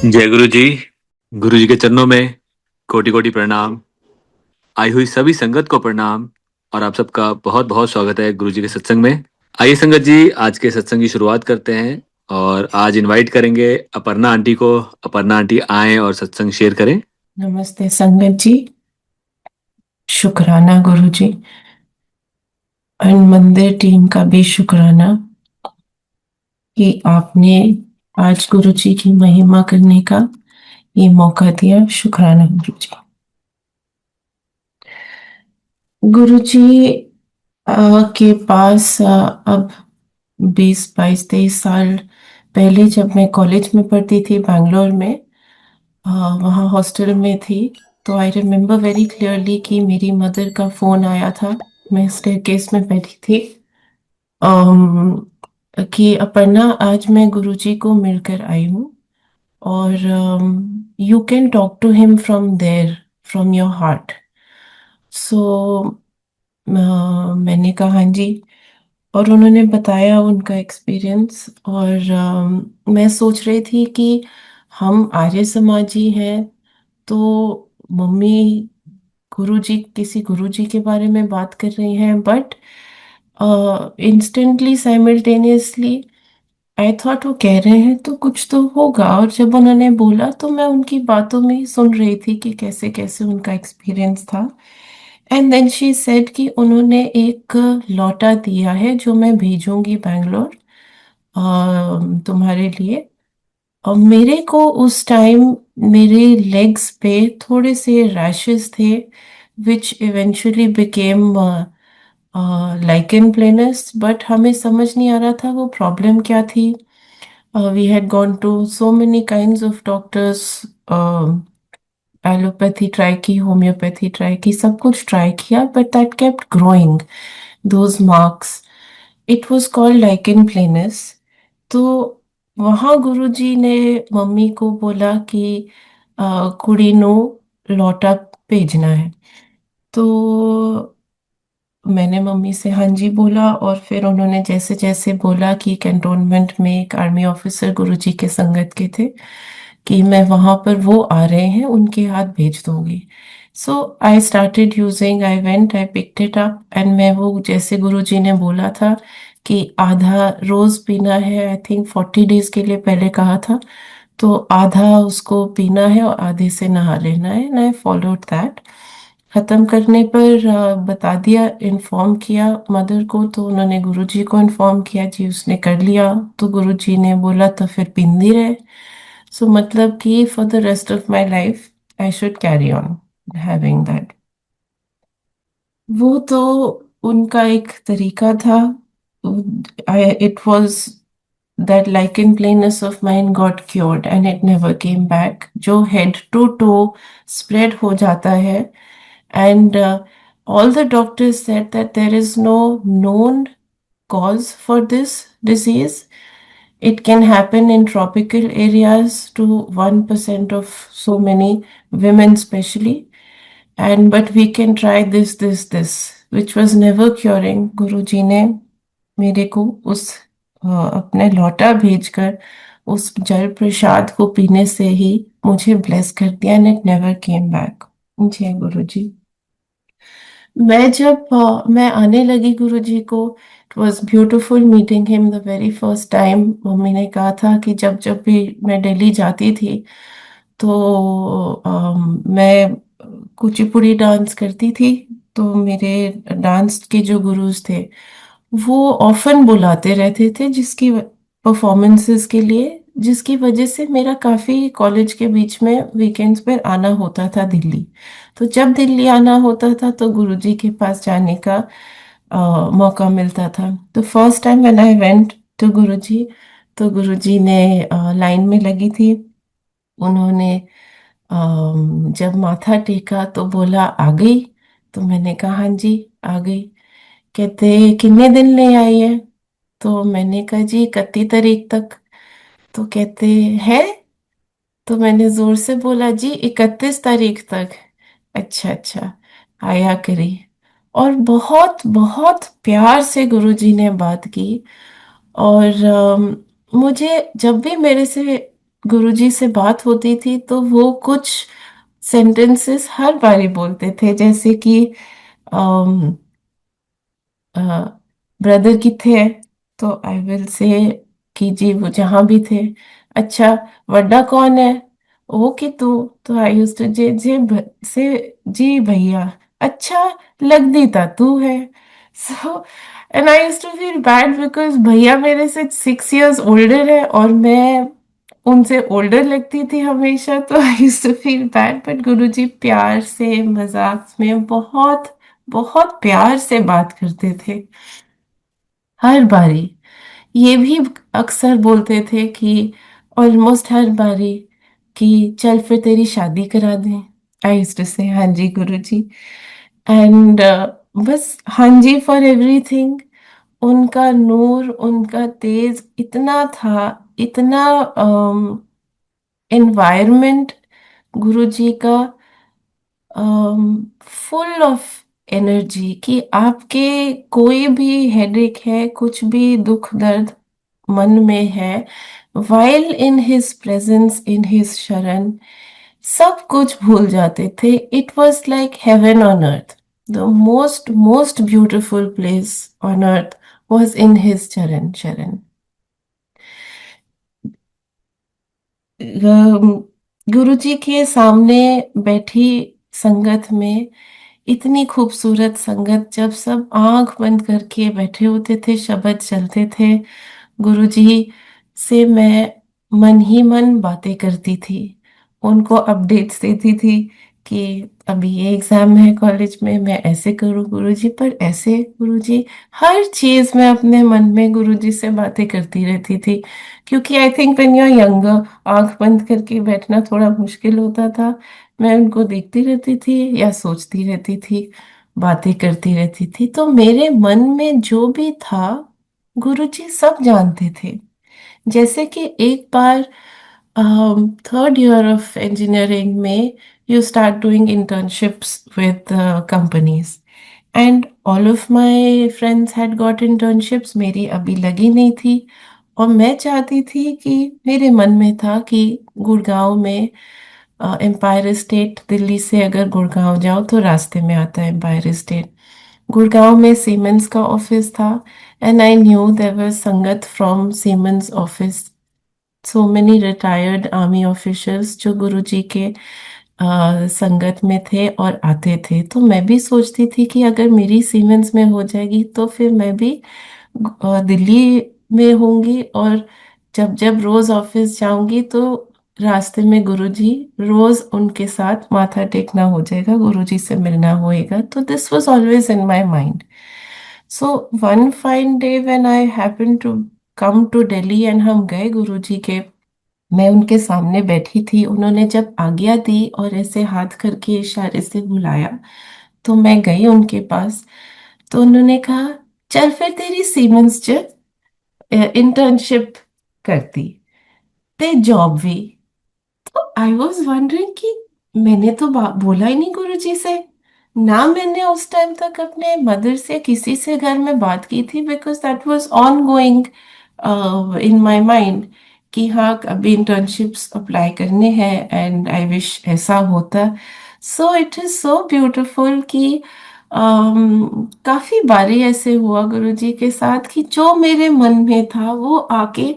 जय गुरु जी। गुरु जी के चरणों में कोटि कोटि प्रणाम। आई हुई सभी संगत को प्रणाम। और आप सबका बहुत बहुत स्वागत है गुरु जी के सत्संग में। आइए संगत जी, आज के सत्संग की शुरुआत करते हैं। और आज इनवाइट करेंगे अपर्णा आंटी को। अपर्णा आंटी आएं और सत्संग शेयर करें। नमस्ते संगत जी। शुक्राना गुरु जी और मंदिर टीम का भी शुक्राना कि आपने आज गुरु जी की महिमा करने का ये मौका दिया। शुक्राना गुरु जी। गुरु जी के पास अब 20 22 23 साल पहले जब मैं कॉलेज में पढ़ती थी बैंगलोर में, वहाँ हॉस्टल में थी। तो आई रिमेम्बर वेरी क्लियरली कि मेरी मदर का फोन आया था। मैं स्टेयरकेस में बैठी थी, कि अपर्णा आज मैं गुरुजी को मिलकर आई हूँ और you can talk to him from there, from your heart. So मैंने कहा हाँ जी। और उन्होंने बताया उनका एक्सपीरियंस। और मैं सोच रही थी कि हम आर्य समाजी हैं, तो मम्मी गुरुजी, किसी गुरुजी के बारे में बात कर रही हैं, but instantly simultaneously I thought वो कह रहे हैं तो कुछ तो होगा। और जब उन्होंने बोला तो मैं उनकी बातों में ही सुन रही थी कि कैसे कैसे उनका एक्सपीरियंस था। एंड देन शी सेड कि उन्होंने एक लौटा दिया है जो मैं भेजूंगी बैंगलोर तुम्हारे लिए। और मेरे को उस टाइम मेरे लेग्स पे थोड़े से रैशेस थे, which eventually became lichen planus. But हमें समझ नहीं आ रहा था वो प्रॉब्लम क्या थी। We had gone to so many kinds of doctors, allopathy try की, होम्योपैथी ट्राई की, सब कुछ ट्राई किया, but that kept growing those marks. It was called lichen planus. तो वहाँ गुरुजी ने मम्मी को बोला कि कुड़ी नो लौटा भेजना है। तो मैंने मम्मी से हाँ जी बोला, और फिर उन्होंने जैसे जैसे बोला कि कैंटोनमेंट में एक आर्मी ऑफिसर गुरुजी के संगत के थे, कि मैं वहाँ पर, वो आ रहे हैं, उनके हाथ भेज दूंगी। So I started using, I went, I picked it up, and मैं वो जैसे गुरुजी ने बोला था कि आधा रोज पीना है, आई थिंक 40 डेज के लिए पहले कहा था, तो आधा उसको पीना है और आधे से नहा लेना है। And I followed that. खत्म करने पर बता दिया, इन्फॉर्म किया मदर को, तो उन्होंने गुरुजी को इन्फॉर्म किया, जी उसने कर लिया। तो गुरुजी ने बोला तो फिर पिंदी रहे। सो मतलब कि for the rest of my life I should carry on having that. वो तो उनका एक तरीका था। It was that lichen plainness of mine got cured and it never came back, जो head to toe spread हो जाता है। And all the doctors said that there is no known cause for this disease. It can happen in tropical areas to 1% of so many women, especially. And but we can try this, which was never curing. गुरुजी ने मेरे को उस अपने लौटा भेजकर उस जल प्रसाद को पीने से ही मुझे ब्लेस कर दिया, and it never came back. जय गुरु जी। मैं जब मैं आने लगी गुरु जी को, it was beautiful meeting him the very first time. Mummy ने कहा था कि जब जब भी मैं दिल्ली जाती थी तो मैं कुचिपुड़ी डांस करती थी। तो मेरे डांस के जो गुरुज थे वो ऑफन बुलाते रहते थे, जिसकी परफॉर्मेंसेस के लिए, जिसकी वजह से मेरा काफ़ी कॉलेज के बीच में वीकेंड्स पर आना होता था दिल्ली। तो जब दिल्ली आना होता था तो गुरुजी के पास जाने का मौका मिलता था। तो first time when I went to Guruji, तो गुरुजी ने लाइन में लगी थी। उन्होंने जब माथा टेका तो बोला आ गई। तो मैंने कहा हाँ जी आ गई। कहते कितने दिन ले आई है? तो मैंने कहा जी 31 तारीख तक। तो कहते हैं? तो मैंने जोर से बोला जी 31 तारीख तक। अच्छा अच्छा, आया करी। और बहुत बहुत प्यार से गुरुजी ने बात की। और मुझे जब भी मेरे से गुरुजी से बात होती थी तो वो कुछ सेंटेंसेस हर बारी बोलते थे, जैसे कि ब्रदर किथे है, तो आई विल से कि जी वो जहां भी थे। अच्छा, वड्डा कौन है? वो कि तू। तो आई यूज्ड टू से जी भैया। अच्छा, लगदी ता तू है। So and I used to feel bad because भैया मेरे से 6 इयर्स ओल्डर है और मैं उनसे ओल्डर लगती थी हमेशा, तो I used to feel bad. But Guruji प्यार से मजाक में बहुत बहुत प्यार से बात करते थे हर बारी। ये भी अक्सर बोलते थे कि ऑलमोस्ट हर बारी कि चल फिर तेरी शादी करा दें। आई यूज्ड टू से हाँ जी गुरुजी। एंड बस हाँ जी फॉर एवरीथिंग। उनका नूर, उनका तेज इतना था, इतना एनवायरनमेंट गुरुजी का फुल ऑफ एनर्जी कि आपके कोई भी हेडेक है, कुछ भी दुख दर्द मन में है, while in his presence, in his शरण, सब कुछ भूल जाते थे। It was like heaven on earth. The most most beautiful place on earth was in his चरण शरण। गुरु जी के सामने बैठी संगत में, इतनी खूबसूरत संगत, जब सब आंख बंद करके बैठे होते थे, शब्द चलते थे, गुरुजी से मैं मन ही मन बातें करती थी, उनको अपडेट्स देती थी कि अभी ये एग्जाम है कॉलेज में, मैं ऐसे करूँ गुरुजी, पर ऐसे गुरुजी, हर चीज मैं अपने मन में गुरुजी से बातें करती रहती थी। क्योंकि I think when you are younger, आंख बंद करके बैठना थोड़ा मुश्किल होता था। मैं उनको देखती रहती थी या सोचती रहती थी, बातें करती रहती थी, तो मेरे मन में जो भी था गुरुजी सब जानते थे। जैसे कि एक बार थर्ड ईयर ऑफ इंजीनियरिंग में you start doing internships with companies, and all of my friends had got internships, मेरी अभी लगी नहीं थी। और मैं चाहती थी कि मेरे मन में था कि गुड़गांव में, एम्पायर स्टेट, दिल्ली से अगर गुड़गांव जाओ तो रास्ते में आता है एम्पायर स्टेट, गुड़गांव में सीमेंस का ऑफिस था। And I knew there was sangat from Siemens office, so many retired army officers जो गुरुजी के संगत में थे और आते थे। तो मैं भी सोचती थी कि अगर मेरी सीमेंस में हो जाएगी तो फिर मैं भी दिल्ली में होंगी, और जब जब रोज ऑफिस जाऊंगी तो रास्ते में गुरुजी, रोज उनके साथ माथा टेकना हो जाएगा, गुरुजी से मिलना होएगा। तो this was always in my mind. So one fine day when I happen to come to Delhi and हम गए गुरुजी के, मैं उनके सामने बैठी थी, उन्होंने जब आज्ञा दी और ऐसे हाथ करके इशारे से बुलाया, तो मैं गई उनके पास। तो उन्होंने कहा चल फिर तेरी सीमेंस च इंटर्नशिप करती ते जॉब भी। तो आई वॉज वंडरिंग कि मैंने तो बोला ही नहीं गुरुजी से, ना मैंने उस टाइम तक अपने मदर से किसी से घर में बात की थी, because that was on going in my mind कि हाँ अभी इंटर्नशिप्स अप्लाई करने हैं, एंड आई विश ऐसा होता। So it is so beautiful कि काफी बारी ऐसे हुआ गुरुजी के साथ कि जो मेरे मन में था वो आके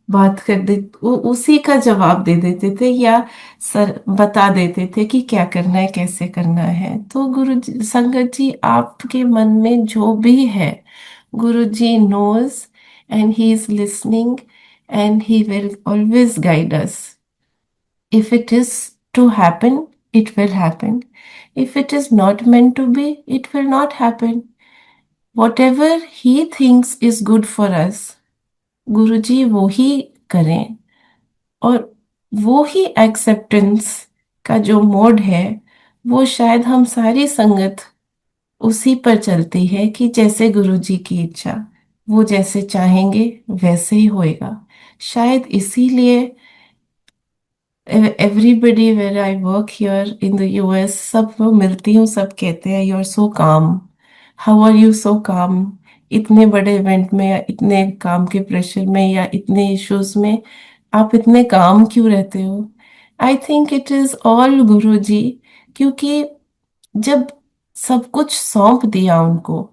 बात कर दे, वो उसी का जवाब दे देते थे, या सर बता देते थे कि क्या करना है, कैसे करना है। तो गुरु जी, संगत जी, आपके मन में जो भी है, Guru ji knows, and he is listening, and he will always guide us. If it is to happen, it will happen. If it is not meant to be, it will not happen. Whatever he thinks is good for us, गुरुजी वो ही करें। और वो ही acceptance का जो mode है, वो शायद हम सारी संगत उसी पर चलती है कि जैसे गुरुजी की इच्छा, वो जैसे चाहेंगे वैसे ही होएगा। शायद इसीलिए everybody where I work here in the US, सब वो मिलती हूँ, सब कहते हैं यू आर सो काम, हाउ आर यू सो काम, इतने बड़े इवेंट में या इतने काम के प्रेशर में या इतने इश्यूज में आप इतने काम क्यों रहते हो? आई थिंक इट इज ऑल गुरु जी। क्योंकि जब सब कुछ सौंप दिया उनको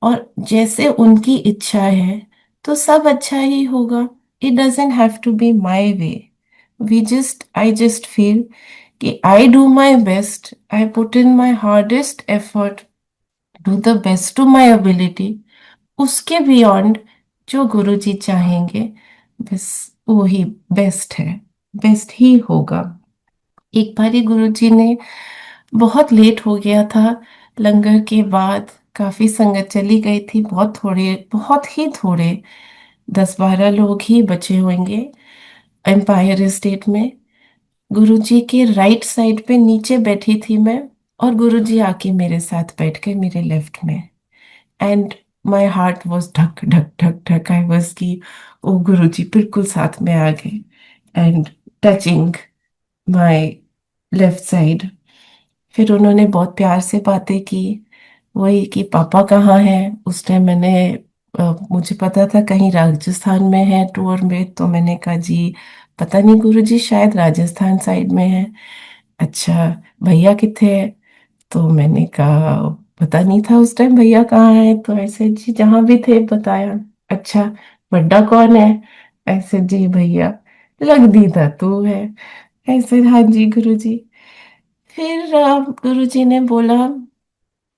और जैसे उनकी इच्छा है तो सब अच्छा ही होगा। It doesn't have to be my way. We just I just feel कि I do my best, I put in my hardest effort, do the best to my ability. उसके बियॉन्ड जो गुरुजी चाहेंगे, बस वो ही बेस्ट है, बेस्ट ही होगा। एक बारी गुरुजी ने, बहुत लेट हो गया था, लंगर के बाद काफी संगत चली गई थी, बहुत ही थोड़े 10-12 लोग ही बचे होंगे एम्पायर स्टेट में। गुरुजी के राइट साइड पे नीचे बैठी थी मैं, और गुरुजी आके मेरे साथ बैठ गए मेरे लेफ्ट में। एंड माई हार्ट वॉज धक धक धक धक। आई वॉज की ओ गुरुजी बिल्कुल साथ में आ गए and touching my left side. फिर उन्होंने बहुत प्यार से बातें की, वही कि पापा कहाँ हैं। उस टाइम मुझे पता था कहीं राजस्थान में है टूर में, तो मैंने कहा जी पता नहीं गुरुजी, शायद राजस्थान साइड में है। अच्छा, भैया कितने हैं? तो मैंने कहा पता नहीं था उस टाइम भैया कहाँ है, तो ऐसे जी जहाँ भी थे बताया। अच्छा, बड्डा कौन है? ऐसे जी भैया, लग दीदा तू है। ऐसे हाँ जी गुरुजी। फिर गुरुजी ने बोला,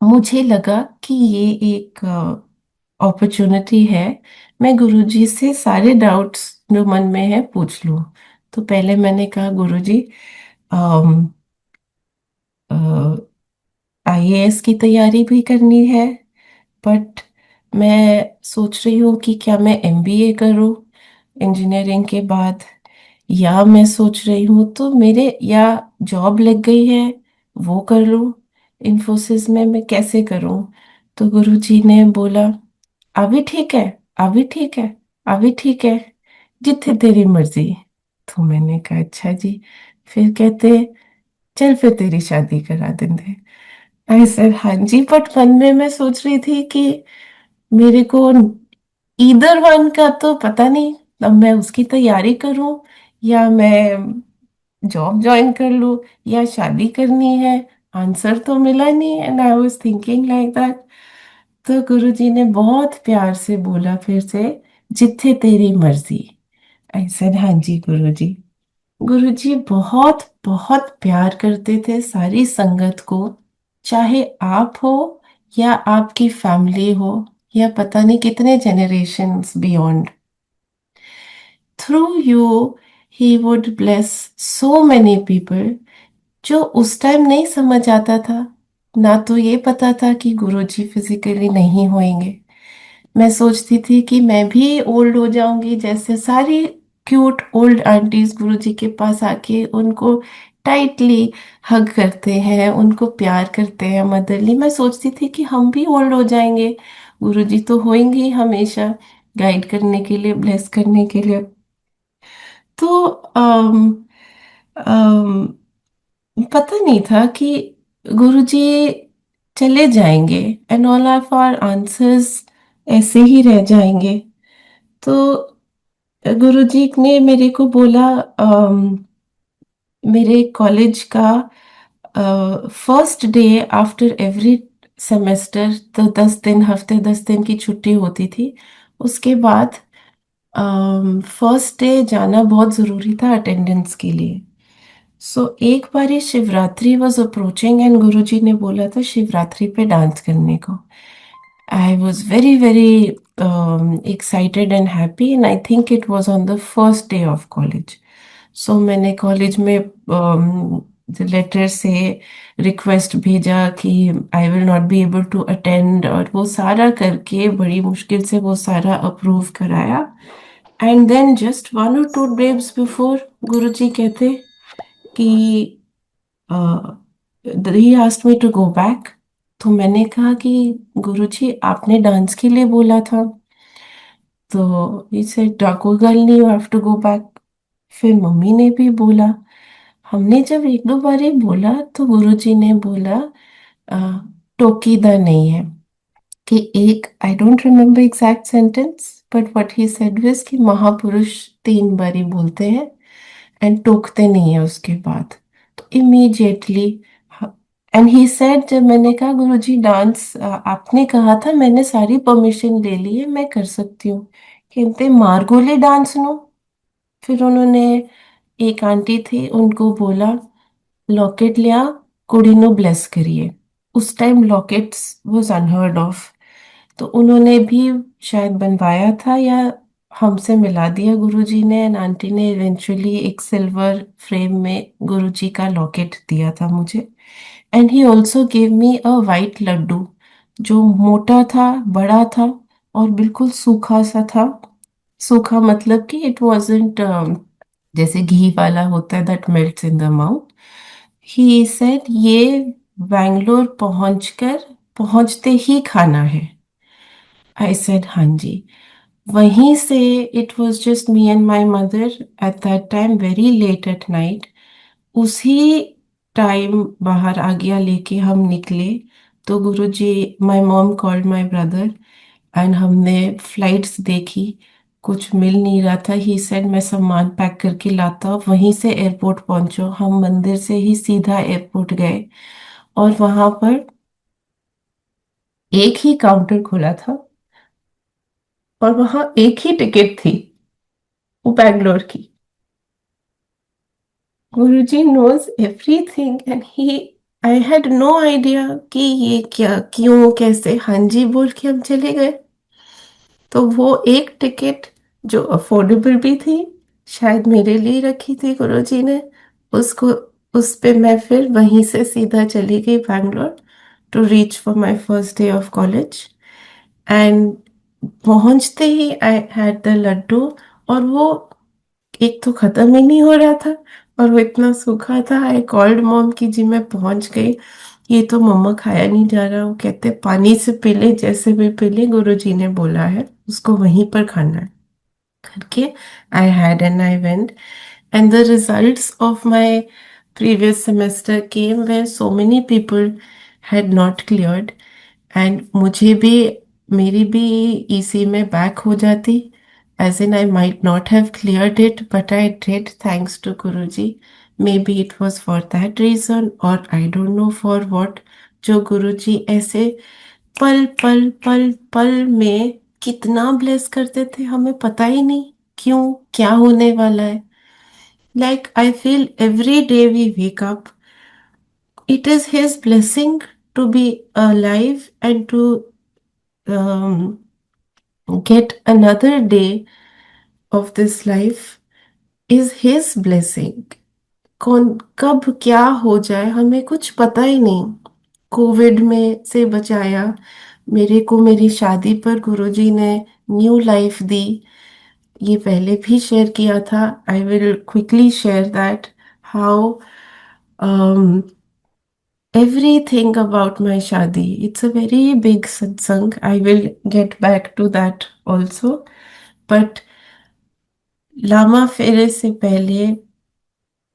मुझे लगा कि ये एक अपॉर्चुनिटी है, मैं गुरुजी से सारे डाउट्स जो मन में है पूछ लूं। तो पहले मैंने कहा गुरुजी, आईएएस की तैयारी भी करनी है, बट मैं सोच रही हूँ कि क्या मैं एमबीए करूँ इंजीनियरिंग के बाद, या मैं सोच रही हूँ तो मेरे या जॉब लग गई है वो कर लूँ इन्फोसिस में, मैं कैसे करूँ? तो गुरुजी ने बोला, अभी ठीक है, अभी ठीक है, अभी ठीक है, जितने तेरी मर्जी। तो मैंने कहा अच्छा जी। फिर कहते, चल फिर तेरी शादी करा देंगे। ऐसे हाँ जी, बट मन में मैं सोच रही थी कि मेरे को ईदर वन का तो पता नहीं, अब मैं उसकी तैयारी करूं या मैं जॉब ज्वाइन कर लूं या शादी करनी है। आंसर तो मिला नहीं, and I was thinking like that. तो गुरुजी ने बहुत प्यार से बोला फिर से, जिथे तेरी मर्जी। ऐसे हाँ जी गुरुजी। गुरुजी बहुत बहुत प्यार करते थे सारी संगत को, चाहे आप हो या आपकी फैमिली हो या पता नहीं कितने generations beyond. Through you he would bless so many people. जो उस टाइम नहीं समझ आता था, ना तो ये पता था कि गुरुजी फिजिकली नहीं होंगे। मैं सोचती थी कि मैं भी ओल्ड हो जाऊंगी, जैसे सारी क्यूट ओल्ड आंटीज गुरुजी के पास आके उनको टाइटली हग करते हैं, उनको प्यार करते हैं मदरली। मैं सोचती थी कि हम भी ओल्ड हो जाएंगे, गुरुजी तो होंगे ही हमेशा गाइड करने के लिए, ब्लेस करने के लिए। तो पता नहीं था कि गुरुजी चले जाएंगे and all of our answers ऐसे ही रह जाएंगे। तो गुरुजी ने मेरे को बोला, मेरे कॉलेज का first day after every semester, तो 10 दिन, हफ्ते 10 दिन की छुट्टी होती थी। उसके बाद फर्स्ट डे जाना बहुत ज़रूरी था अटेंडेंस के लिए। सो एक बारी Shivratri was approaching and Guruji ने बोला था शिवरात्रि पे डांस करने को। I was very very excited and happy, and I think it was on the first day of college. So मैंने कॉलेज में लेटर से रिक्वेस्ट भेजा कि I will not be able to attend, और वो सारा करके बड़ी मुश्किल से वो सारा अप्रूव कराया। And then just 1 or 2 days before Guruji कहते कि he asked me to go back. तो मैंने कहा कि गुरुजी आपने डांस के लिए बोला था। तो ही सेड कोई गल नहीं, you have to go back. फिर मम्मी ने भी बोला। हमने जब 1-2 बारी बोला तो गुरुजी ने बोला, "अ, टोकीदा नहीं है"। कि एक, I don't remember exact sentence, but what he said was कि महापुरुष 3 बारी बोलते हैं एंड टोकते नहीं है उसके बाद। तो इमीडिएटली, एंड ही सेड, जब मैंने कहा गुरुजी डांस आपने कहा था, मैंने सारी परमिशन ले ली है, मैं कर सकती हूँ। कहते मारगोले डांस नो। फिर उन्होंने, एक आंटी थी, उनको बोला लॉकेट लिया, कुड़ी नो ब्लेस करिए। उस time lockets was unheard of. तो उन्होंने भी शायद बनवाया था या हमसे मिला दिया गुरुजी ने, एंड आंटी ने इवेंचुअली एक सिल्वर फ्रेम में गुरुजी का लॉकेट दिया था मुझे। And he also give me a white laddu, जो मोटा था, बड़ा था, और बिल्कुल सूखा सा था। सूखा मतलब कि इट वाजंट जैसे घी वाला होता है that melts in the mouth. He said ये बैंगलोर पहुंचकर, पहुंचते ही खाना है। आई सेड हाँ जी। वहीं से, it was just me and my mother at that time, very late at night. उसी टाइम बाहर आज्ञा लेके हम निकले। तो Guruji, my mom called my brother and हमने फ्लाइट्स देखी, कुछ मिल नहीं रहा था। ही सेड मैं सामान पैक करके लाता हूँ, वहीं से एयरपोर्ट पहुंचो। हम मंदिर से ही सीधा एयरपोर्ट गए, और वहां पर एक ही काउंटर खुला था, और वहां एक ही टिकट थी, वो बैंगलोर की। Guruji knows everything and he, I had no idea कि ये क्या, क्यों, कैसे। हाँ जी बोल के हम चले गए। तो वो एक टिकट जो अफोर्डेबल भी थी, शायद मेरे लिए रखी थी गुरुजी ने, उसको, उस पे मैं फिर वहीं से सीधा चली गई Bangalore to reach for my first day of college. And पहुंचते ही आई हैड द लड्डू, और वो एक तो खत्म ही नहीं हो रहा था, और वो इतना सूखा था। आई कॉल्ड मॉम की जी मैं पहुंच गई, ये तो मम्मा खाया नहीं जा रहा। वो कहते पानी से पी ले, जैसे भी पी ले, गुरुजी ने बोला है उसको वहीं पर खाना है करके। I had and I went, and the results of my previous semester came where so many people had not cleared, and मुझे भी, मेरी भी ईसी में बैक हो जाती, as in I might not have cleared it, but I did thanks to Guruji. Maybe it was for that reason, or I don't know for what, जो गुरुजी ऐसे पल पल पल पल में कितना ब्लेस करते थे, हमें पता ही नहीं क्यों, क्या होने वाला है। Like, I feel every day we wake up, it is His blessing to be alive and to um, get another day of this life is His blessing. कौन कब क्या हो जाए हमें कुछ पता ही नहीं। कोविड में से बचाया मेरे को, मेरी शादी पर गुरुजी ने न्यू लाइफ दी। ये पहले भी शेयर किया था, I will quickly share that how everything about my shadi. It's a very big satsang. I will get back to that also. But लामा फेरे से पहले,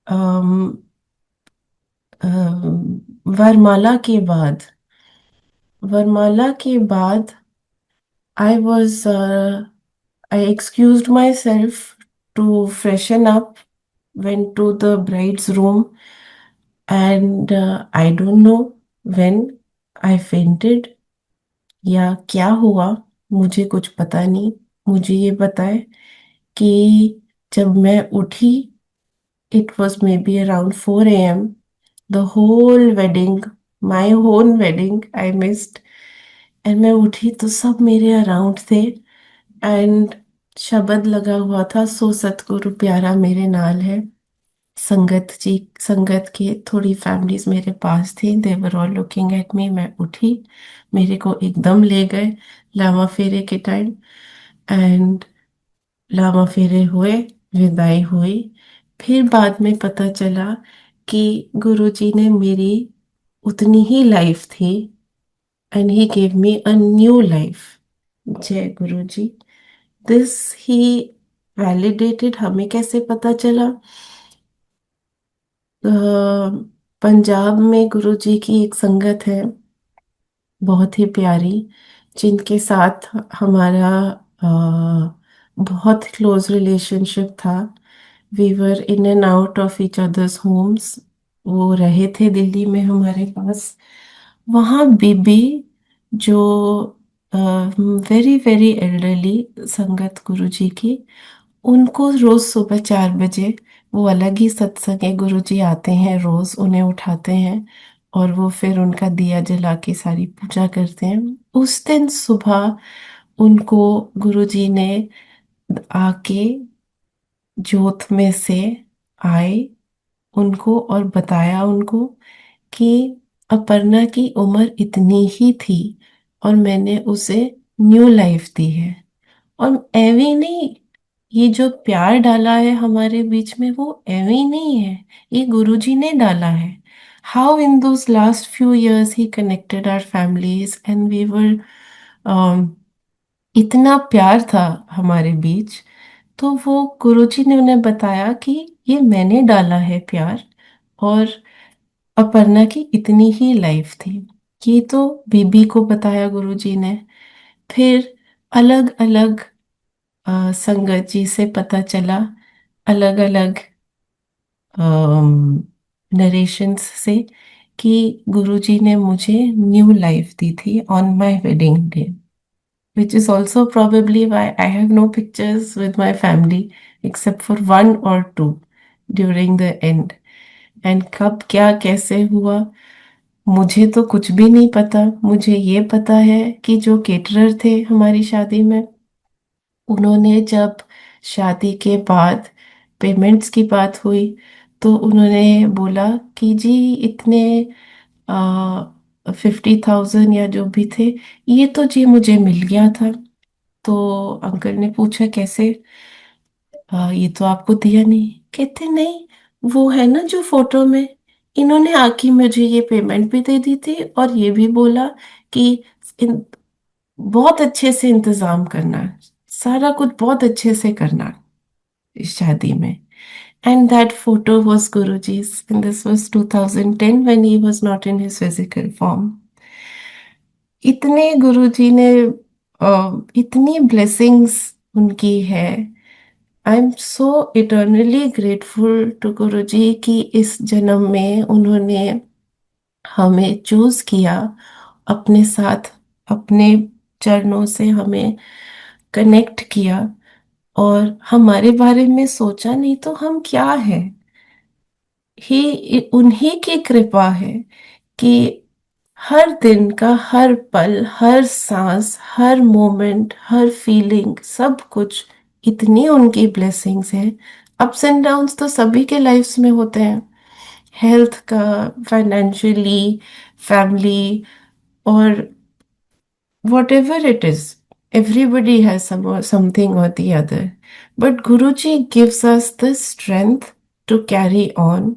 अम, वरमाला के बाद, वरमाला के बाद I was, I excused myself to freshen up, went to the bride's room, and I don't know when I fainted या क्या हुआ, मुझे कुछ पता नहीं। मुझे ये पता है कि जब मैं उठी, it was may be around 4 AM। The whole wedding, my whole wedding I missed. And मैं उठी तो सब मेरे अराउंड थे, एंड शब्द लगा हुआ था, सो सतगुरु प्यारा मेरे नाल है। संगत जी, संगत के थोड़ी फैमिलीज मेरे पास थी, they were all looking at me. मैं उठी, मेरे को एकदम ले गए लामा फेरे के टाइम, एंड लामा फेरे हुए, विदाई हुई। फिर बाद में पता चला कि गुरुजी ने मेरी उतनी ही लाइफ थी, and he gave me a new life. जय गुरुजी। This he validated. हमें कैसे पता चला? अ, पंजाब में गुरुजी की एक संगत है, बहुत ही प्यारी, जिनके साथ हमारा बहुत क्लोज रिलेशनशिप था। We were in and out of each others homes. वो रहे थे दिल्ली में हमारे पास। वहाँ बीबी, जो वेरी वेरी एल्डरली संगत गुरुजी की, उनको रोज सुबह 4 बजे, वो अलग ही सत्संग है, गुरुजी आते हैं रोज, उन्हें उठाते हैं और वो फिर उनका दिया जला के सारी पूजा करते हैं। उस दिन सुबह उनको गुरुजी ने आके जोत में से आए उनको और बताया उनको कि अपर्णा की उम्र इतनी ही थी और मैंने उसे न्यू लाइफ दी है। और एवी नहीं, ये जो प्यार डाला है हमारे बीच में वो एवी नहीं है, ये गुरुजी ने डाला है। How in those last few years ही connected our families and we were, इतना प्यार था हमारे बीच। तो वो गुरुजी ने उन्हें बताया कि ये मैंने डाला है प्यार, और अपर्णा की इतनी ही लाइफ थी। ये तो बीबी को बताया गुरुजी ने। फिर अलग अलग संगत जी से पता चला, अलग अलग नरेशंस से, कि गुरुजी ने मुझे न्यू लाइफ दी थी on my wedding day, which is also probably why I have no pictures with my family except for one or two during the end. And कब क्या कैसे हुआ मुझे तो कुछ भी नहीं पता। मुझे ये पता है कि जो केटरर थे हमारी शादी में, उन्होंने जब शादी के बाद पेमेंट्स की बात हुई तो उन्होंने बोला कि जी इतने 50,000 या जो भी थे, ये तो जी मुझे मिल गया था। तो अंकल ने पूछा कैसे, ये तो आपको दिया नहीं। कहते नहीं, वो है ना जो फोटो में, इन्होंने आके मुझे ये पेमेंट भी दे दी थी और ये भी बोला कि बहुत अच्छे से इंतजाम करना, सारा कुछ बहुत अच्छे से करना इस शादी में। And that photo was Guruji's, and this was 2010 when he was not in his physical form. इतने गुरुजी ने इतनी ब्लेसिंग्स उनकी है। I am so eternally grateful to Guruji कि इस जन्म में उन्होंने हमें चूज किया अपने साथ, अपने चरणों से हमें कनेक्ट किया और हमारे बारे में सोचा। नहीं तो हम क्या है, ही उन्हीं की कृपा है कि हर दिन का हर पल, हर सांस, हर मोमेंट, हर फीलिंग, सब कुछ, इतनी उनकी ब्लेसिंग्स हैं। अप्स एंड डाउन्स तो सभी के लाइफ्स में होते हैं, हेल्थ का, फाइनेंशियली, फैमिली, और whatever it is, everybody has something or the other. But Guruji gives us the strength to carry on,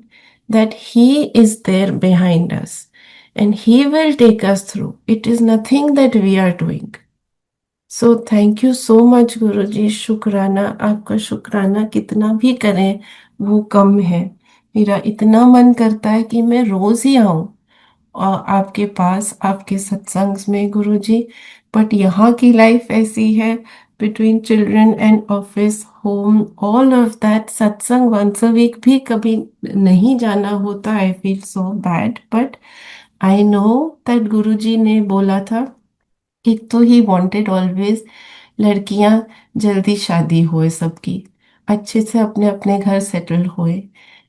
that He is there behind us and He will take us through. It is nothing that we are doing. So thank you so much Guruji. शुक्राना, आपका शुक्राना कितना भी करें वो कम है। मेरा इतना मन करता है कि मैं रोज ही आऊं और आपके पास, आपके सत्संग में गुरुजी। बट यहाँ की लाइफ ऐसी है, between children and office, home, all of that, satsang once a week भी कभी नहीं जाना होता। I feel so bad, but I know that Guruji ने बोला था, एक तो ही वांटेड ऑलवेज लड़कियां जल्दी शादी होए सबकी, अच्छे से अपने अपने घर सेटल होए।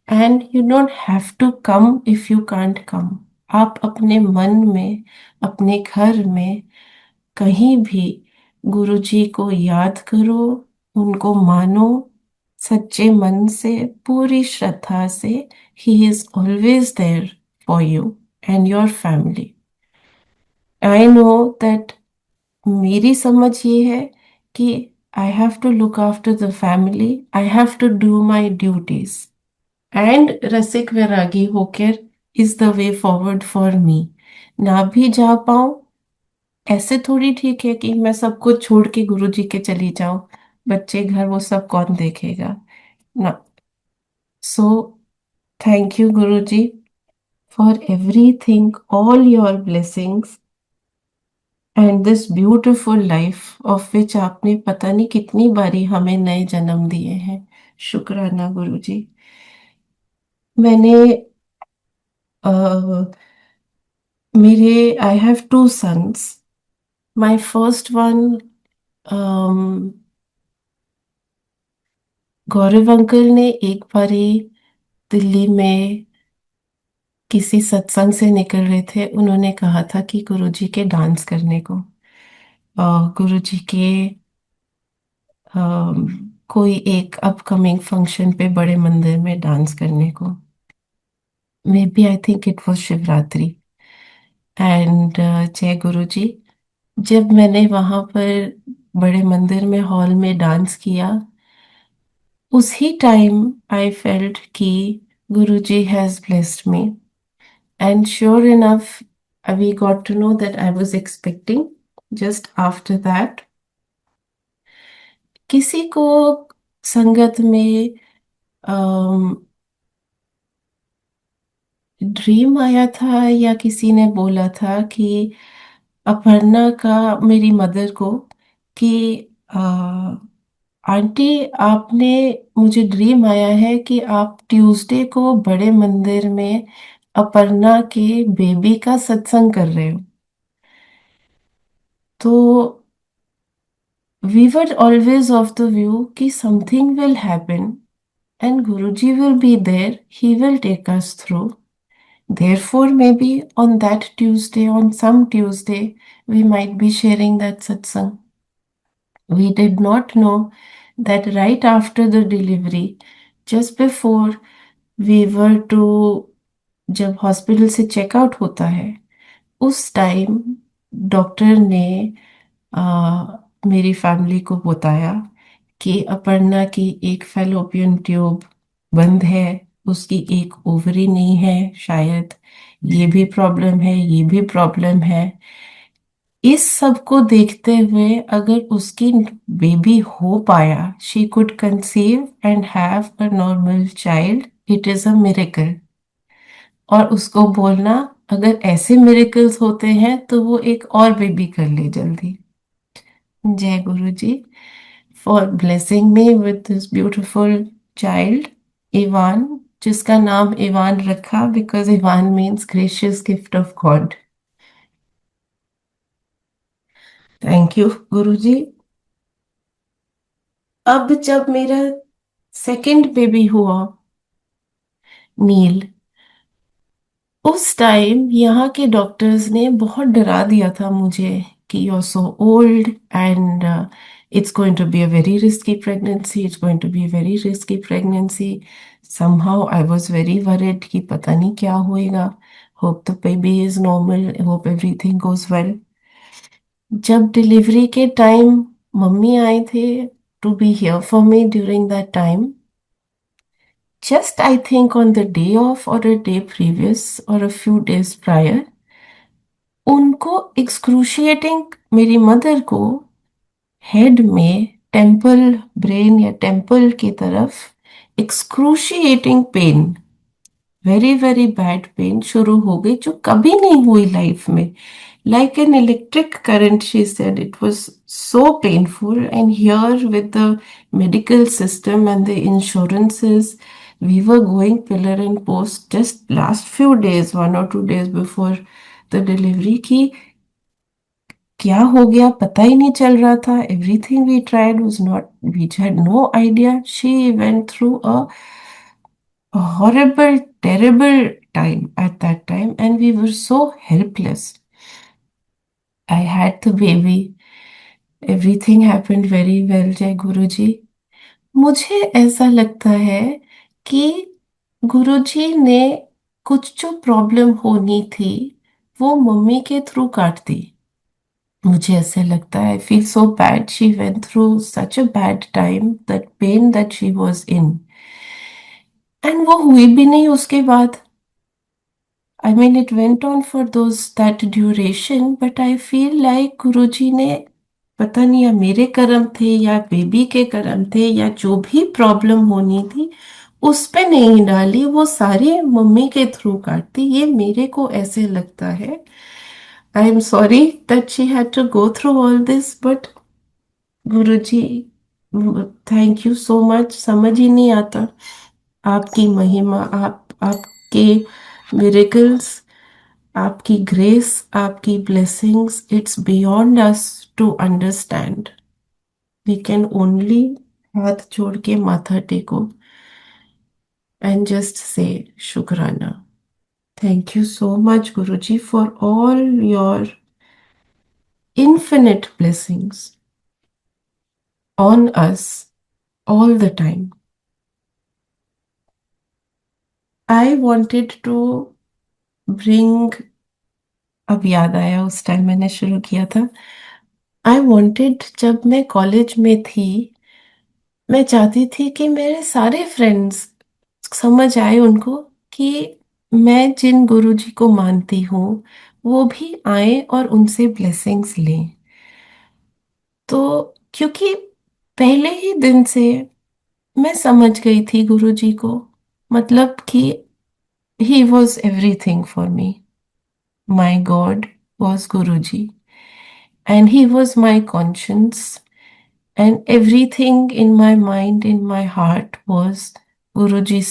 And you don't have to come if you can't come. आप अपने मन में, अपने घर में, कहीं भी गुरुजी को याद करो, उनको मानो सच्चे मन से, पूरी श्रद्धा से। He is always there for you and your family. I know that, मेरी समझ ये है कि I have to look after the family, I have to do my duties, and रसिक वैरागी होकर is the way forward for me. ना भी जा पाऊं, ऐसे थोड़ी ठीक है कि मैं सब कुछ छोड़ के गुरुजी के चली जाऊं, बच्चे घर वो सब कौन देखेगा ना। सो thank you Guruji for everything, all your blessings, and this beautiful life of which आपने पता नहीं कितनी बारी हमें नए जन्म दिए हैं। शुक्राना गुरुजी। मैंने अ, मेरे I have two sons. My first one, Gaurav uncle ने एक बारी दिल्ली में किसी सत्संग से निकल रहे थे, उन्होंने कहा था कि गुरुजी के डांस करने को, गुरुजी के कोई एक अपकमिंग फंक्शन पे बड़े मंदिर में डांस करने को। May be I think it was Shivratri. And जय गुरुजी, जब मैंने वहां पर बड़े मंदिर में हॉल में डांस किया, उसी टाइम आई फेल्ट कि Guruji has blessed me. And sure enough, we got to know that I was expecting just after that. किसी को संगत में ड्रीम आया था या किसी ने बोला था कि अपर्णा का, मेरी मदर को, कि अ, आंटी आपने, मुझे ड्रीम आया है कि आप ट्यूसडे को बड़े मंदिर में अपर्णा के बेबी का सत्संग कर रहे हो। तो we were always of the view कि something will happen and Guruji will be there, he will take us through. Therefore, maybe on that Tuesday, on some Tuesday, we might be sharing that satsang. We did not know that right after the delivery, just before we were to, जब hospital से checkout होता है, उस time doctor ने मेरी family को बताया कि अपर्णा की एक फैलोपियन ट्यूब बंद है, उसकी एक ओवरी नहीं है शायद, ये भी प्रॉब्लम है, ये भी प्रॉब्लम है। इस सब को देखते हुए अगर उसकी बेबी हो पाया, she could conceive and have a normal child, it is a miracle. और उसको बोलना, अगर ऐसे मिरेकल्स होते हैं तो वो एक और बेबी कर ले जल्दी। जय Guru ji for blessing me with this beautiful child Ivan, जिसका नाम इवान रखा because Ivan means gracious gift of God. Thank you Guru ji. अब जब मेरा सेकंड बेबी हुआ, नील, उस टाइम यहाँ के डॉक्टर्स ने बहुत डरा दिया था मुझे कि you are so old and it's going to be a very risky pregnancy, it's going to be a very risky pregnancy. somehow I was very worried कि पता नहीं क्या होएगा। Hope the baby is normal, hope everything goes well. जब delivery के time mummy आए थे to be here for me during that time, just I think on the day of or a day previous or a few days prior, उनको excruciating, मेरी mother को head में temple, brain या temple की तरफ excruciating pen, very very bad pain शुरू हो गई, जो कभी नहीं हुई लाइफ में। Like an electric current, she said it was so painful. And here with the medical system and the insurances, we were going pillar and post just last few days, 1 or 2 days before the delivery, कि क्या हो गया पता ही नहीं चल रहा था। Everything we tried was not, we had no idea. She went through a horrible, terrible time at that time, and we were so helpless. I had the baby. Everything happened very well, जय गुरु जी। मुझे ऐसा लगता है कि गुरुजी ने कुछ जो problem होनी थी वो मम्मी के थ्रू काट दी। मुझे ऐसे लगता है, आई feel so bad, she went through such a bad time, that pain that she was in, and वो हुई भी नहीं उसके बाद। I mean, it went on for those that duration, but I feel like गुरुजी ने पता नहीं या मेरे कर्म थे या बेबी के कर्म थे या जो भी प्रॉब्लम होनी थी उस पे नहीं डाली, वो सारी मम्मी के थ्रू काटती, ये मेरे को ऐसे लगता है। I am sorry that she had to go through all this, but Guruji, thank you so much. समझ ही नहीं आता आपकी महिमा, आपके मिरेकल्स, आपकी ग्रेस, आपकी blessings, it's beyond us to understand. We can only हाथ जोड़ के माथा टेको एंड जस्ट से शुक्राना। Thank you so much Guruji for all your infinite blessings on us all the time. I wanted to bring, अब याद आया उस टाइम मैंने शुरू किया था। आई wanted, जब मैं कॉलेज में थी, मैं चाहती थी कि मेरे सारे फ्रेंड्स समझ आए उनको कि मैं जिन गुरुजी को मानती हूँ वो भी आए और उनसे ब्लेसिंग्स लें। तो क्योंकि पहले ही दिन से मैं समझ गई थी गुरुजी को, मतलब कि he was everything for me. My God was Guruji, and he was my conscience, and everything in my mind, in my heart was Guruji.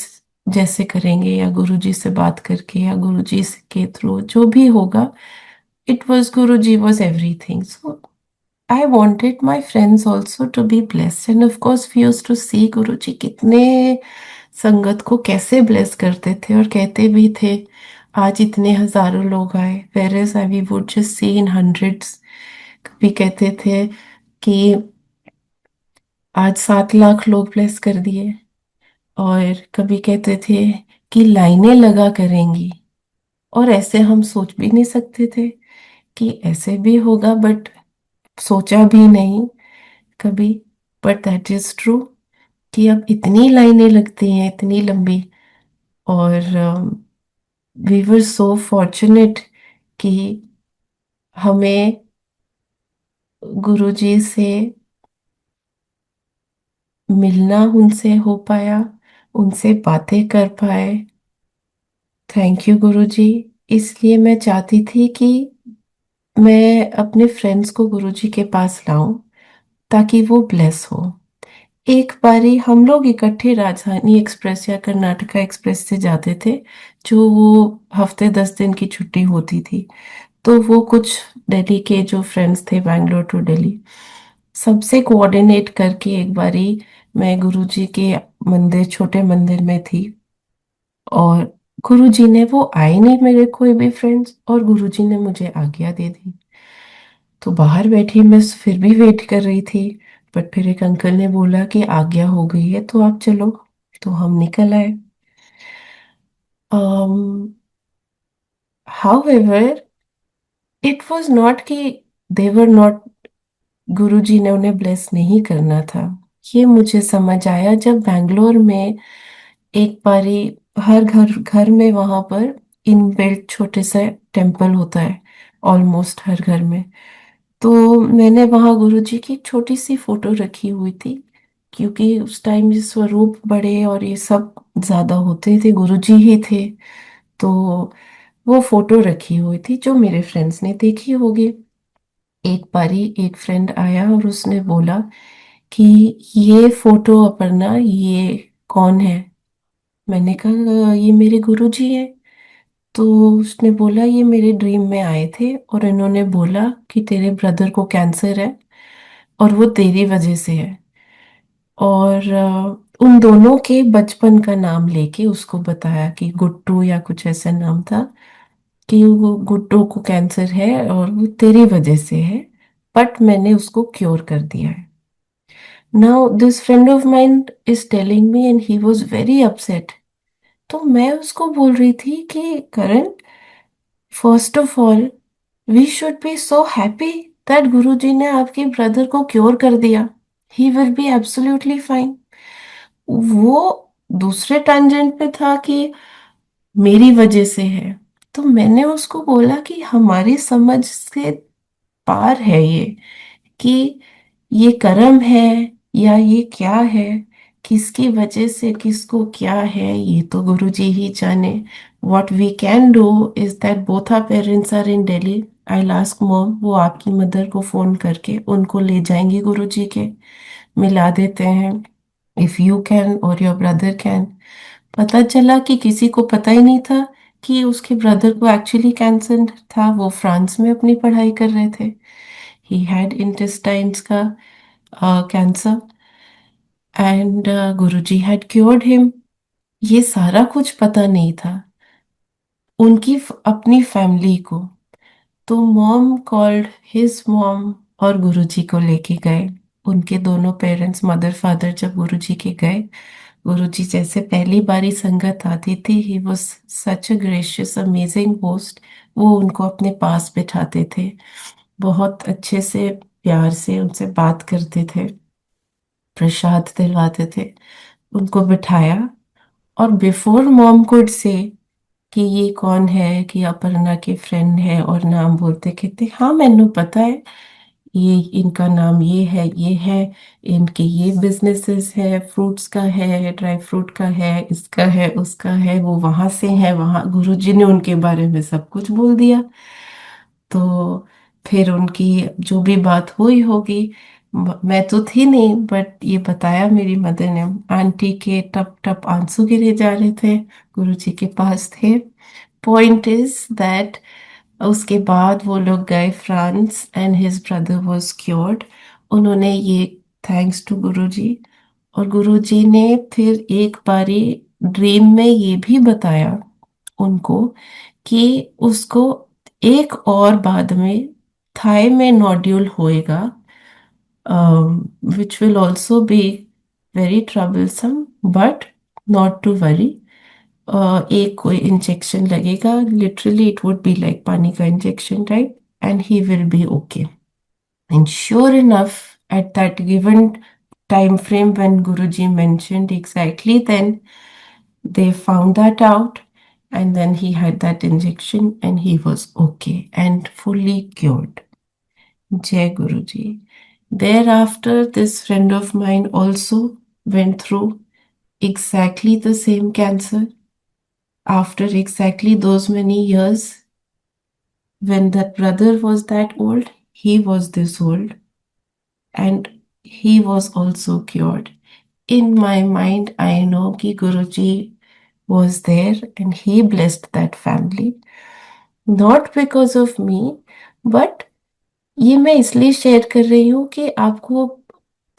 जैसे करेंगे या गुरुजी से बात करके या गुरुजी के थ्रू जो भी होगा, it was Guruji was everything. So I wanted my friends also to be blessed. And of course, we used to see गुरुजी कितने संगत को कैसे ब्लेस करते थे और कहते भी थे आज इतने हजारों लोग आए, whereas we would just see in hundreds। कभी कहते थे कि आज 7 लाख लोग ब्लेस कर दिए, और कभी कहते थे कि लाइनें लगा करेंगी। और ऐसे हम सोच भी नहीं सकते थे कि ऐसे भी होगा, बट सोचा भी नहीं कभी। बट दैट इज ट्रू कि अब इतनी लाइनें लगती हैं, इतनी लंबी। और वी वर सो फॉर्चुनेट कि हमें गुरुजी से मिलना उनसे हो पाया, उनसे बातें कर पाए। थैंक यू गुरुजी। इसलिए मैं चाहती थी कि मैं अपने फ्रेंड्स को गुरुजी के पास लाऊं ताकि वो ब्लेस हो। एक बारी हम लोग इकट्ठे राजधानी एक्सप्रेस या कर्नाटका एक्सप्रेस से जाते थे, जो वो हफ्ते 10 दिन की छुट्टी होती थी। तो वो कुछ दिल्ली के जो फ्रेंड्स थे, बैंगलोर टू दिल्ली, सबसे कोऑर्डिनेट करके एक बारी मैं गुरुजी के मंदिर, छोटे मंदिर में थी। और गुरुजी ने, वो आए नहीं मेरे कोई भी फ्रेंड्स, और गुरुजी ने मुझे आज्ञा दे दी। तो बाहर बैठी मैं फिर भी वेट कर रही थी, बट फिर एक अंकल ने बोला कि आज्ञा हो गई है तो आप चलो। तो हम निकल आए। हाउएवर, इट वाज नॉट कि देवर नॉट, गुरुजी ने उन्हें ब्लेस नहीं करना था। ये मुझे समझ आया जब बैंगलोर में एक बारी हर घर घर में वहां पर इनबिल्ट छोटे से टेम्पल होता है, ऑलमोस्ट हर घर में। तो मैंने वहां गुरुजी की छोटी सी फोटो रखी हुई थी, क्योंकि उस टाइम ये स्वरूप बड़े और ये सब ज्यादा होते थे, गुरुजी ही थे। तो वो फोटो रखी हुई थी जो मेरे फ्रेंड्स ने देखी होगी। एक बारी एक फ्रेंड आया और उसने बोला कि ये फोटो अपर्णा, ये कौन है? मैंने कहा ये मेरे गुरुजी हैं। तो उसने बोला ये मेरे ड्रीम में आए थे और इन्होंने बोला कि तेरे ब्रदर को कैंसर है और वो तेरी वजह से है। और उन दोनों के बचपन का नाम लेके उसको बताया कि गुड्डू या कुछ ऐसा नाम था, कि वो गुड्डू को कैंसर है और वो तेरी वजह से है, बट मैंने उसको क्योर कर दिया है। Now this friend of mine is telling me and he was very upset. तो मैं उसको बोल रही थी कि Karan, first of all we should be so happy that Guruji ने आपके ब्रदर को क्योर कर दिया। He will be absolutely fine. वो दूसरे टैंजेंट पे था कि मेरी वजह से है। तो मैंने उसको बोला कि हमारी समझ से पार है ये, कि ये कर्म है या ये क्या है, किसकी वजह से किसको क्या है ये तो गुरुजी ही जाने। What we can do is that both our parents are in Delhi. I'll ask mom, वो आपकी मदर को फोन करके उनको ले जाएंगे गुरुजी के, मिला देते हैं। इफ यू कैन और योर ब्रदर कैन। पता चला कि किसी को पता ही नहीं था कि उसके ब्रदर को एक्चुअली कैंसर था। वो फ्रांस में अपनी पढ़ाई कर रहे थे। ही हैड इंटेस्टाइन्स का cancer and Guruji had cured him. ये सारा कुछ पता नहीं था उनकी अपनी फैमिली को। तो मॉम कॉल्ड हिज मॉम और गुरुजी को लेके गए। उनके दोनों पेरेंट्स, मदर फादर, जब गुरुजी के गए, गुरुजी जैसे पहली बारी संगत आती थी, he was such a gracious amazing host. वो उनको अपने पास बिठाते थे, बहुत अच्छे से प्यार से उनसे बात करते थे, प्रसाद दिलवाते थे। उनको बिठाया और बिफोर मॉम कुड से कि ये कौन है, कि अपर्णा के फ्रेंड है, और नाम बोलते कहते हाँ मैनू पता है, ये इनका नाम ये है, इनके ये बिजनेसेस है, फ्रूट्स का है, ड्राई फ्रूट का है, इसका है, उसका है, वो वहां से है, वहां गुरुजी ने उनके बारे में सब कुछ बोल दिया। तो फिर उनकी जो भी बात हुई होगी, मैं तो थी नहीं, बट ये बताया मेरी मदर ने, आंटी के टप टप आंसू गिरे जा रहे थे, गुरुजी के पास थे। पॉइंट इज दैट उसके बाद वो लोग गए France and his brother was cured. उन्होंने ये, थैंक्स टू गुरुजी। और गुरुजी ने फिर एक बारी ड्रीम में ये भी बताया उनको कि उसको एक और बाद में थाई में नोड्यूल होएगा, which will also be very troublesome, but not to worry. एक कोई इंजेक्शन लगेगा, literally it would be like पानी का injection, right, and he will be okay. And sure enough, at that given time frame when Guruji mentioned exactly, then they found that out, and then he had that injection and he was okay and fully cured. Jai Guruji. Thereafter, this friend of mine also went through exactly the same cancer. After exactly those many years, when that brother was that old, he was this old, and he was also cured. In my mind, I know कि Guruji was there and he blessed that family, not because of me, but ये मैं इसलिए share कर रही हूँ कि आपको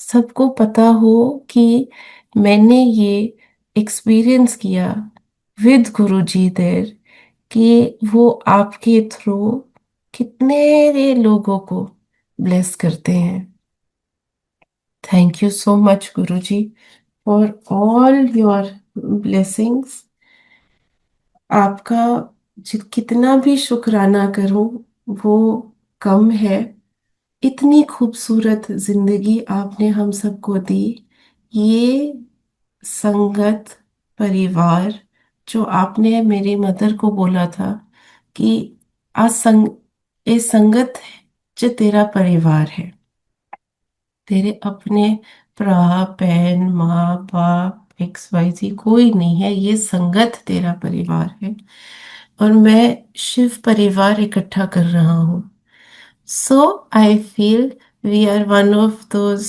सबको पता हो कि मैंने ये एक्सपीरियंस किया विद गुरुजी देर, कि वो आपके थ्रू कितने लोगों को ब्लेस करते हैं। Thank you so much Guruji for all your blessings. आपका कितना भी शुक्राना करूं वो कम है। इतनी खूबसूरत जिंदगी आपने हम सबको दी। ये संगत, परिवार, जो आपने मेरी मदर को बोला था कि आ संग ये संगत जो तेरा परिवार है, तेरे अपने भरा बहन माँ बाप एक्स वाई जी कोई नहीं है, ये संगत तेरा परिवार है। और मैं शिव परिवार इकट्ठा कर रहा हूँ। So I feel we are one of those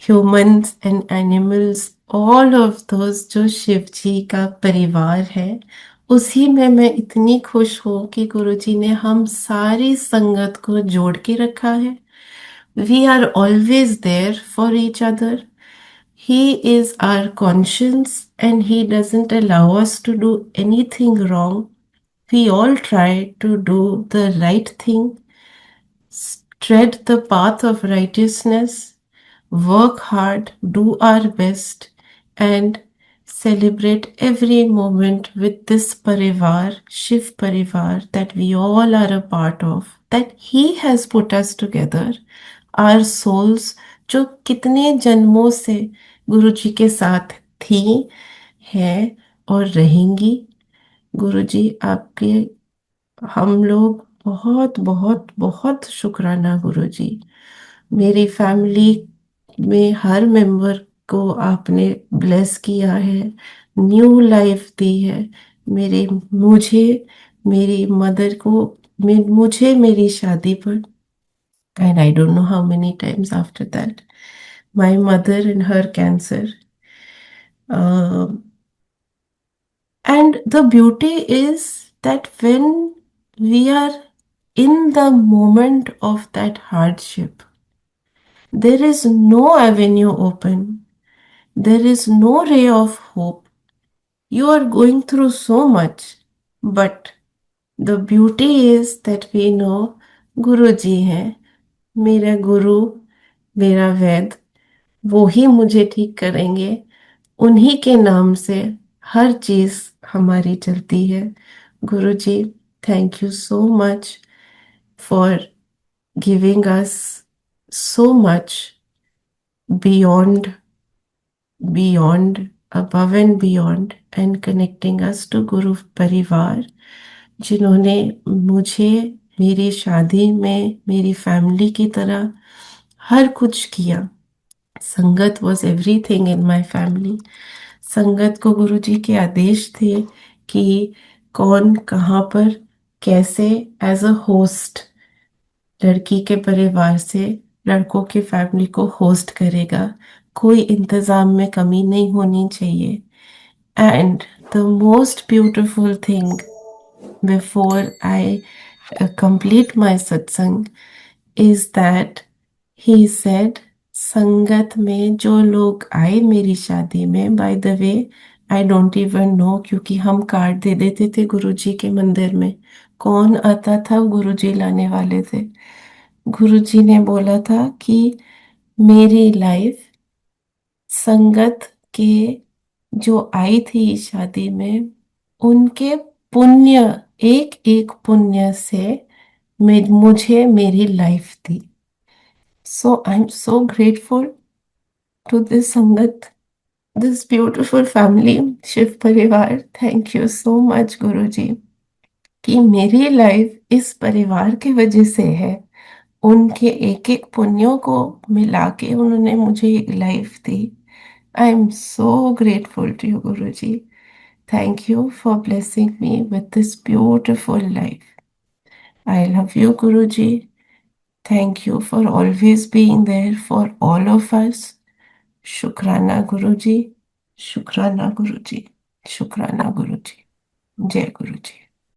humans and animals, all of those जो शिव जी का परिवार है। उसी में मैं इतनी खुश हूँ कि गुरुजी ने हम सारी संगत को जोड़ के रखा है। We are always there for each other. He is our conscience and he doesn't allow us to do anything wrong. We all try to do the right thing, tread the path of righteousness, work hard, do our best, and celebrate every moment with this Parivar, Shiv Parivar, that we all are a part of, that He has put us together, our souls, जो कितने जन्मों से गुरु जी के साथ थी, हैं और रहेंगी। गुरु जी आपके हम लोग बहुत बहुत बहुत शुक्राना गुरुजी। मेरी फैमिली में हर मेंबर को आपने ब्लेस किया है, न्यू लाइफ दी है। मेरे मुझे मेरी मदर को, मुझे मेरी शादी पर, and I don't know how many times after that, my mother and her cancer. And the beauty is that when we are in the moment of that hardship, there is no avenue open, there is no ray of hope. You are going through so much, but the beauty is that we know गुरु जी हैं, मेरा गुरु, मेरा वैद, वो ही मुझे ठीक करेंगे। उन्हीं के नाम से हर चीज हमारी चलती है। Guru ji, thank you so much for giving us so much beyond, beyond, above and beyond, and connecting us to गुरु परिवार, जिन्होंने मुझे मेरी शादी में मेरी फैमिली की तरह हर कुछ किया। संगत was everything in my family. संगत को गुरु जी के आदेश थे कि कौन कहाँ पर कैसे एज अ होस्ट लड़की के परिवार से लड़कों की फैमिली को होस्ट करेगा। कोई इंतजाम में कमी नहीं होनी चाहिए। And the most beautiful thing before I complete my satsang is that he said, संगत में जो लोग आए मेरी शादी में, by the way I don't even know, क्योंकि हम कार्ड दे देते थे गुरुजी के मंदिर में, कौन आता था गुरुजी लाने वाले थे। गुरुजी ने बोला था कि मेरी लाइफ संगत के जो आई थी शादी में, उनके पुण्य, एक एक पुण्य से मुझे मेरी लाइफ दी। So I am so grateful to this sangat, this beautiful family, Shiv parivar. Thank you so much गुरु जी कि मेरी लाइफ इस परिवार की वजह से है। उनके एक एक पुण्यों को मिला के उन्होंने मुझे एक लाइफ दी। I am so grateful to you Guru ji. Thank you for blessing me with this beautiful life. I love you Guru ji. Thank you for always being there for all of us. शुक्राना गुरु जी, शुक्राना गुरु जी, शुक्राना गुरु जी। जय गुरु जी।